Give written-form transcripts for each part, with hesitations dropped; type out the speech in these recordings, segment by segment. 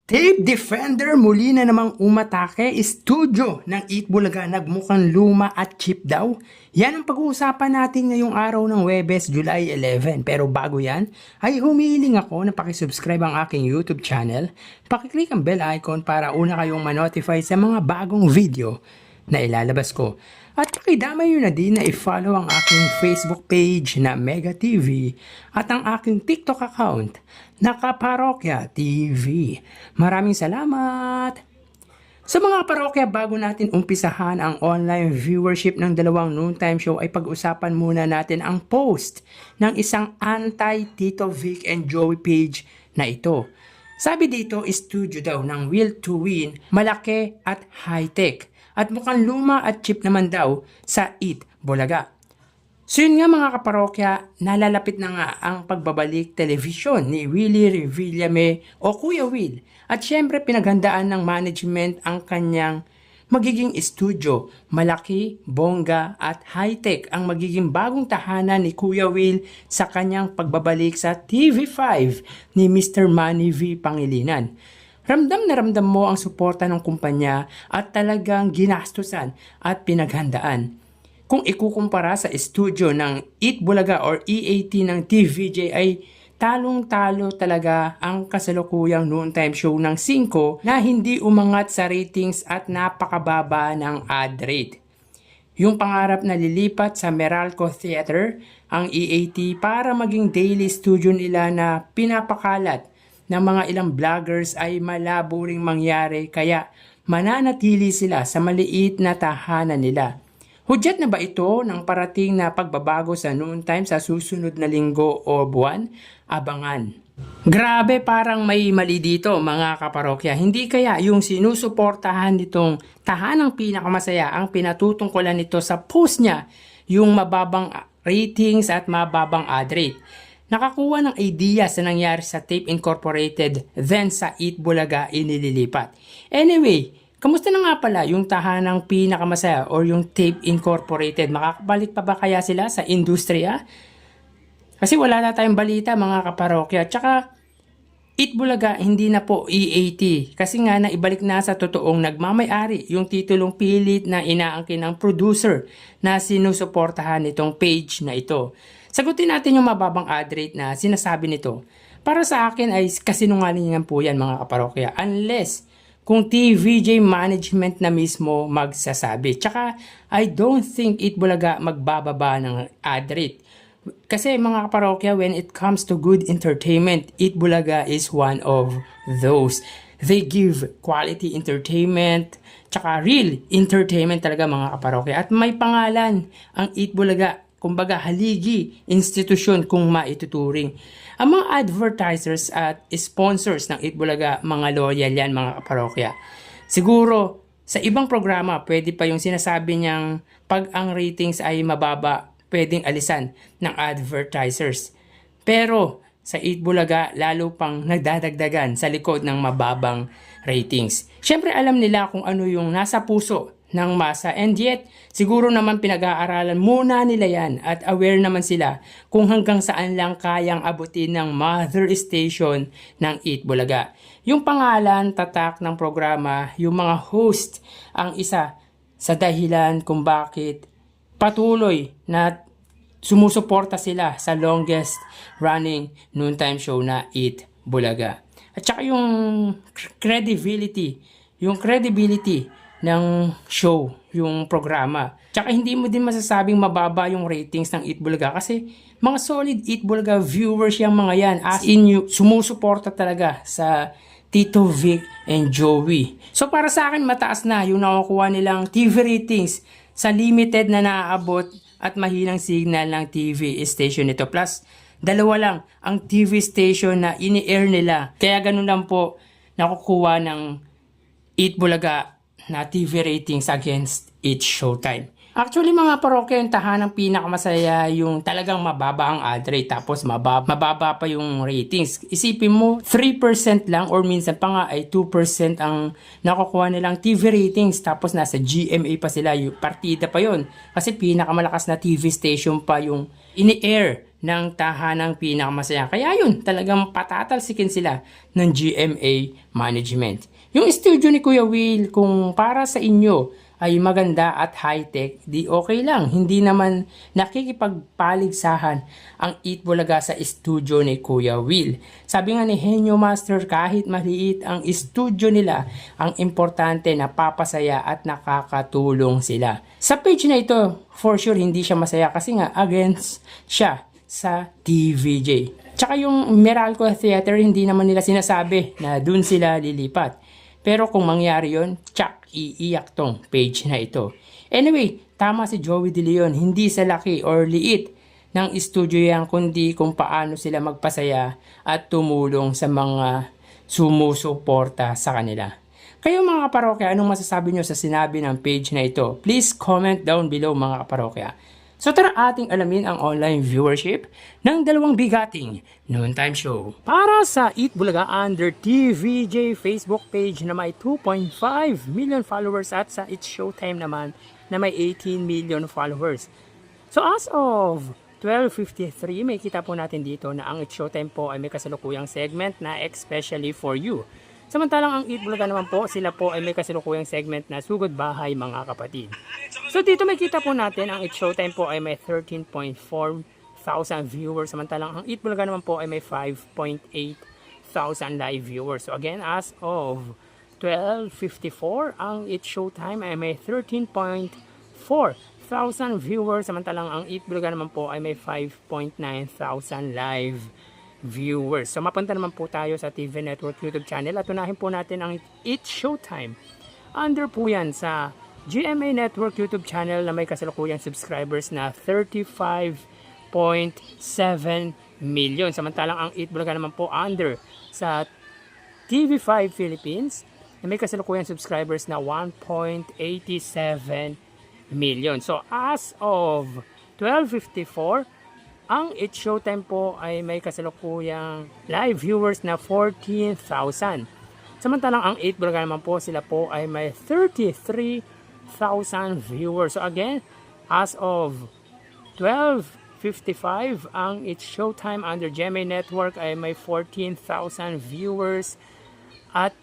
Tape Defender muli na namang umatake. Studio ng Eat Bulaga nagmukhang luma at cheap daw. Yan ang pag-uusapan natin ngayong araw ng Huwebes, July 11. Pero bago yan, ay humihiling ako na pakisubscribe ang aking YouTube channel. Pakiclick ang bell icon para una kayong manotify sa mga bagong video na ilalabas ko. At pakidamay nyo na din na i-follow ang aking Facebook page na Mega TV at ang aking TikTok account na Kaparokya TV. Maraming salamat! Sa mga parokya, bago natin umpisahan ang online viewership ng dalawang noontime show ay pag-usapan muna natin ang post ng isang anti-Tito Vic and Joey page na ito. Sabi dito, studio daw ng Will to Win, malaki at high-tech. At mukhang luma at cheap naman daw sa Eat Bulaga. So yun nga mga kaparokya, nalalapit na nga ang pagbabalik television ni Willie Revillame o Kuya Will. At syempre pinaghandaan ng management ang kanyang magiging studio. Malaki, bongga at high-tech ang magiging bagong tahanan ni Kuya Will sa kanyang pagbabalik sa TV5 ni Mr. Manny V. Pangilinan. Ramdam na ramdam mo ang suporta ng kumpanya at talagang ginastusan at pinaghandaan. Kung ikukumpara sa studio ng Eat Bulaga or EAT ng TVJ ay talong-talo talaga ang kasalukuyang noontime show ng 5 na hindi umangat sa ratings at napakababa ng ad rate. Yung pangarap na lilipat sa Meralco Theater ang EAT para maging daily studio nila na pinapakalat ng mga ilang vloggers ay malabo ring mangyari kaya mananatili sila sa maliit na tahanan nila. Hudyat na ba ito ng parating na pagbabago sa noontime sa susunod na linggo o buwan? Abangan. Grabe, parang may mali dito mga kaparokya. Hindi kaya yung sinusuportahan nitong tahanang pinakamasaya ang pinatutungkulan nito sa post niya yung mababang ratings at mababang ad rate. Nakakuha ng idea sa nangyari sa Tape Incorporated, then sa Eat Bulaga inililipat. Anyway, kamusta na nga pala yung tahanang pinakamasaya or yung Tape Incorporated? Makakabalik pa ba kaya sila sa industriya? Kasi wala na tayong balita mga kaparokya. Tsaka Eat Bulaga hindi na po EAT kasi nga naibalik na sa totoong nagmamay-ari yung titulong pilit na inaangkin ng producer na sinusuportahan nitong page na ito. Sagutin natin yung mababang ad rate na sinasabi nito. Para sa akin ay kasinungalingan po yan mga kaparokya unless kung TVJ management na mismo magsasabi. Tsaka I don't think Eat Bulaga magbababa ng ad rate. Kasi mga kaparokya, when it comes to good entertainment, Eat Bulaga is one of those. They give quality entertainment, tsaka real entertainment talaga mga kaparokya. At may pangalan ang Eat Bulaga. Kumbaga haligi institusyon kung maituturing. Ang mga advertisers at sponsors ng Eat Bulaga, mga loyal yan mga kaparokya. Siguro sa ibang programa pwede pa yung sinasabi niyang pag ang ratings ay mababa, pwedeng alisan ng advertisers. Pero sa Eat Bulaga lalo pang nagdadagdagan sa likod ng mababang ratings. Siyempre alam nila kung ano yung nasa puso ng masa and yet siguro naman pinag-aaralan muna nila yan at aware naman sila kung hanggang saan lang kayang abutin ng mother station ng Eat Bulaga. Yung pangalan, tatak ng programa, yung mga host ang isa sa dahilan kung bakit patuloy na sumusuporta sila sa longest running noontime show na Eat Bulaga. At saka yung credibility ng show, yung programa. Tsaka hindi mo din masasabing mababa yung ratings ng Eat Bulaga kasi mga solid Eat Bulaga viewers yung mga yan. As in, sumusuporta talaga sa Tito Vic and Joey. So para sa akin, mataas na yung nakukuha nilang TV ratings sa limited na naaabot at mahinang signal ng TV station nito. Plus, dalawa lang ang TV station na ini-air nila. Kaya ganun lang po nakukuha ng Eat Bulaga na TV ratings against each showtime. Actually mga parokya, yung tahanang pinakamasaya yung talagang mababa ang ad rate tapos mababa pa yung ratings. Isipin mo 3% lang or minsan pa nga ay 2% ang nakukuha nilang TV ratings tapos nasa GMA pa sila, yung partida pa yon kasi pinakamalakas na TV station pa yung ini-air ng tahanang pinakamasaya. Kaya yun, talagang patatalsikin sila ng GMA Management. Yung studio ni Kuya Will, kung para sa inyo ay maganda at high-tech, di okay lang. Hindi naman nakikipagpaligsahan ang Eat Bulaga sa studio ni Kuya Will. Sabi nga ni Henyo Master, kahit maliit ang studio nila, ang importante na papasaya at nakakatulong sila. Sa page na ito, for sure hindi siya masaya kasi nga against siya sa TVJ. Tsaka yung Meralco Theater, hindi naman nila sinasabi na dun sila lilipat. Pero kung mangyari yun, tsak, iiyak tong page na ito. Anyway, tama si Joey De Leon, hindi sa laki or liit ng studio yan, kundi kung paano sila magpasaya at tumulong sa mga sumusuporta sa kanila. Kayo mga kaparokya, anong masasabi nyo sa sinabi ng page na ito? Please comment down below mga kaparokya. So tara ating alamin ang online viewership ng dalawang bigating noontime show. Para sa Eat Bulaga under TVJ Facebook page na may 2.5 million followers at sa It's Showtime naman na may 18 million followers. So as of 12:53, may kita po natin dito na ang It's Showtime po ay may kasalukuyang segment na especially for you. Samantalang ang Eat Bulaga naman po, sila po ay may kasalukuyang segment na Sugod Bahay mga kapatid. So dito may kita po natin, ang It's Showtime po ay may 13.4 thousand viewers. Samantalang ang Eat Bulaga naman po ay may 5.8 thousand live viewers. So again, as of 12:54, ang It's Showtime ay may 13.4 thousand viewers. Samantalang ang Eat Bulaga naman po ay may 5.9 thousand live viewers. So mapunta naman po tayo sa TV Network YouTube channel at unahin po natin ang It's Showtime. Under po yan sa GMA Network YouTube channel na may kasalukuyang subscribers na 35.7 million. Samantalang ang Eat Bulaga naman po under sa TV5 Philippines na may kasalukuyang subscribers na 1.87 million. So as of 12:54, ang It's Showtime po ay may kasalukuyang live viewers na 14,000. Samantalang ang Eat Bulaga naman po, sila po ay may 33,000 viewers. So again, as of 12:55, ang It's Showtime under GMA Network ay may 14,000 viewers. At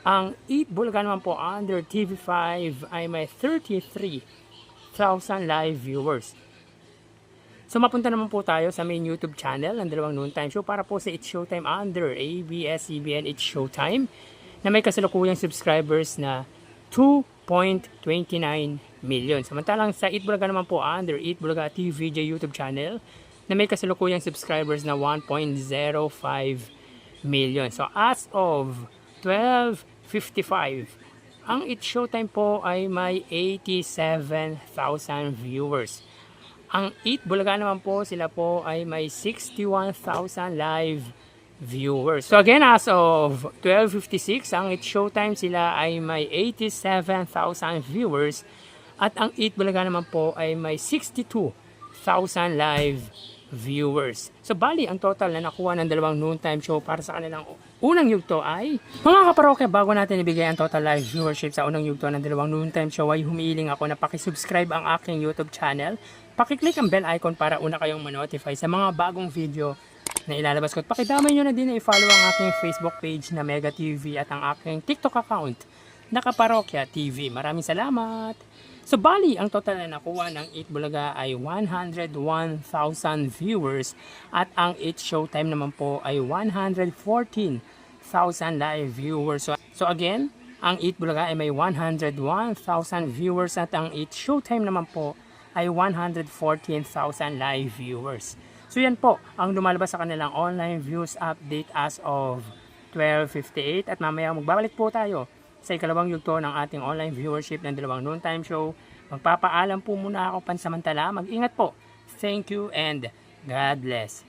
ang Eat Bulaga naman po under TV5 ay may 33,000 live viewers. So mapunta naman po tayo sa main YouTube channel ng dalawang noontime show para po sa It's Showtime under ABS-CBN It's Showtime na may kasalukuyang subscribers na 2.29 million. Samantalang sa Eat Bulaga naman po under Eat Bulaga TVJ YouTube channel na may kasalukuyang subscribers na 1.05 million. So as of 12:55, ang It's Showtime po ay may 87,000 viewers. Ang Eat Bulaga naman po, sila po ay may 61,000 live viewers. So again, as of 12:56, ang It's Showtime sila ay may 87,000 viewers at ang Eat Bulaga naman po ay may 62,000 live viewers. So bali, ang total na nakuha ng dalawang noontime show para sa kanilang unang yugto ay, mga kaparokya, bago natin ibigay ang total live viewership sa unang yugto ng dalawang noontime show, ay humihiling ako na pakisubscribe ang aking YouTube channel. Pakiclick ang bell icon para una kayong manotify sa mga bagong video na ilalabas ko. At pakidamay nyo na din na i-follow ang aking Facebook page na Mega TV at ang aking TikTok account na Kaparokya TV. Maraming salamat! So bali, ang total na nakuha ng Eat Bulaga ay 101,000 viewers at ang It's Showtime naman po ay 114,000 live viewers. So again, ang Eat Bulaga ay may 101,000 viewers at ang It's Showtime naman po ay 114,000 live viewers. So yan po ang lumalabas sa kanilang online views update as of 12:58 at mamaya magbabalik po tayo sa ikalawang yugto ng ating online viewership ng dalawang noontime show. Magpapaalam po muna ako pansamantala. Mag-ingat po. Thank you and God bless.